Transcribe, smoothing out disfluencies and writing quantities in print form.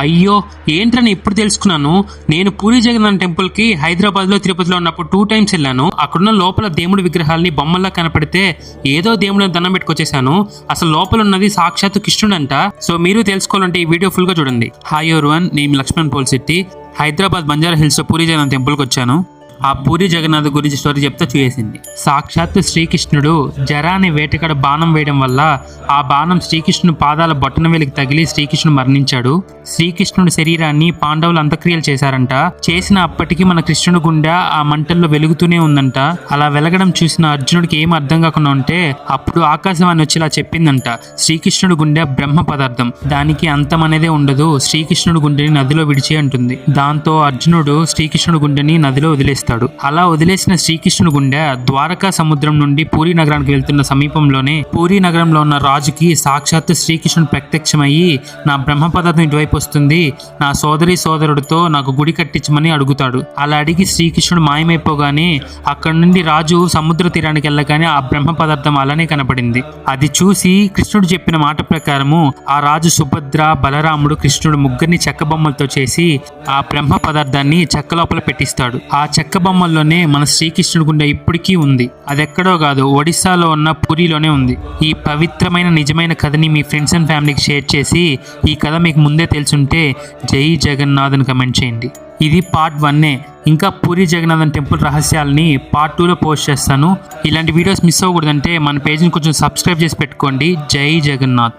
అయ్యో ఏంట్రని ఇప్పుడు తెలుసుకున్నాను. నేను పూరి జగన్నాథ్ టెంపుల్ కి హైదరాబాద్ లో తిరుపతిలో ఉన్నప్పుడు 2 times వెళ్ళాను. అక్కడున్న లోపల దేవుడి విగ్రహాల్ని బొమ్మల్లా కనపడితే ఏదో దేవుడిని దండం పెట్టుకొచ్చేసాను. అసలు లోపల ఉన్నది సాక్షాత్తు కృష్ణుడంట. సో మీరు తెలుసుకోవాలంటే ఈ వీడియో ఫుల్ గా చూడండి. హాయ్ ఎవరీవన్, నేను లక్ష్మణ్ పోల్శెట్టి. హైదరాబాద్ బంజారా హిల్స్ లో పూరి జగన్నాథ్ టెంపుల్ కి వచ్చాను. ఆ పూరి జగన్నాథ్ గురించి స్టోరీ చెప్తే చూసేసింది. సాక్షాత్తు శ్రీకృష్ణుడు జరా అనే వేటగాడు బాణం వేయడం వల్ల ఆ బాణం శ్రీకృష్ణుడు పాదాల బొట్టన వేలికి తగిలి శ్రీకృష్ణుడు మరణించాడు. శ్రీకృష్ణుడి శరీరాన్ని పాండవులు అంత్యక్రియలు చేశారంట. చేసిన అప్పటికి మన కృష్ణుడి గుండె ఆ మంటల్లో వెలుగుతూనే ఉందంట. అలా వెలగడం చూసిన అర్జునుడికి ఏం అర్థం కాకుండా ఉంటే అప్పుడు ఆకాశవాణి వచ్చి ఇలా చెప్పిందంట, శ్రీకృష్ణుడి గుండె బ్రహ్మ పదార్థం, దానికి అంతం అనేదే ఉండదు, శ్రీకృష్ణుడి గుండెని నదిలో విడిచి అంటుంది. దాంతో అర్జునుడు శ్రీకృష్ణుడి గుండెని నదిలో వదిలేస్తాడు. అలా వదిలేసిన శ్రీకృష్ణుడి గుండె ద్వారకా సముద్రం నుండి పూరి నగరానికి వెళ్తున్న సమీపంలోనే పూరి నగరంలో ఉన్న రాజుకి సాక్షాత్తు శ్రీకృష్ణుడు ప్రత్యక్షమయ్యి, నా బ్రహ్మ పదార్థం ఇటువైపు వస్తుంది, నా సోదరుడితో నాకు గుడి కట్టించమని అడుగుతాడు. అలా అడిగి శ్రీకృష్ణుడు మాయమైపోగానే అక్కడ నుండి రాజు సముద్ర తీరానికి వెళ్ళగానే ఆ బ్రహ్మ పదార్థం అలానే కనపడింది. అది చూసి కృష్ణుడు చెప్పిన మాట ప్రకారము ఆ రాజు సుభద్ర, బలరాముడు, కృష్ణుడు ముగ్గురిని చెక్క బొమ్మలతో చేసి ఆ బ్రహ్మ పదార్థాన్ని చెక్క లోపల పెట్టిస్తాడు. ఆ చెక్క బొమ్మల్లోనే మన శ్రీకృష్ణుడి గుండె ఇప్పటికీ ఉంది. అది ఎక్కడో కాదు, ఒడిశాలో ఉన్న పూరిలోనే ఉంది. ఈ పవిత్రమైన నిజమైన కథని మీ ఫ్రెండ్స్ అండ్ ఫ్యామిలీకి షేర్ చేసి ఈ కథ మీకు ముందే తెలుసుంటే జై జగన్నాథ్ అని కమెంట్ చేయండి. ఇది పార్ట్ 1. ఇంకా పూరి జగన్నాథ్ టెంపుల్ రహస్యాలని పార్ట్ 2లో పోస్ట్ చేస్తాను. ఇలాంటి వీడియోస్ మిస్ అవ్వకూడదంటే మన పేజ్ని కొంచెం సబ్స్క్రైబ్ చేసి పెట్టుకోండి. జై జగన్నాథ్.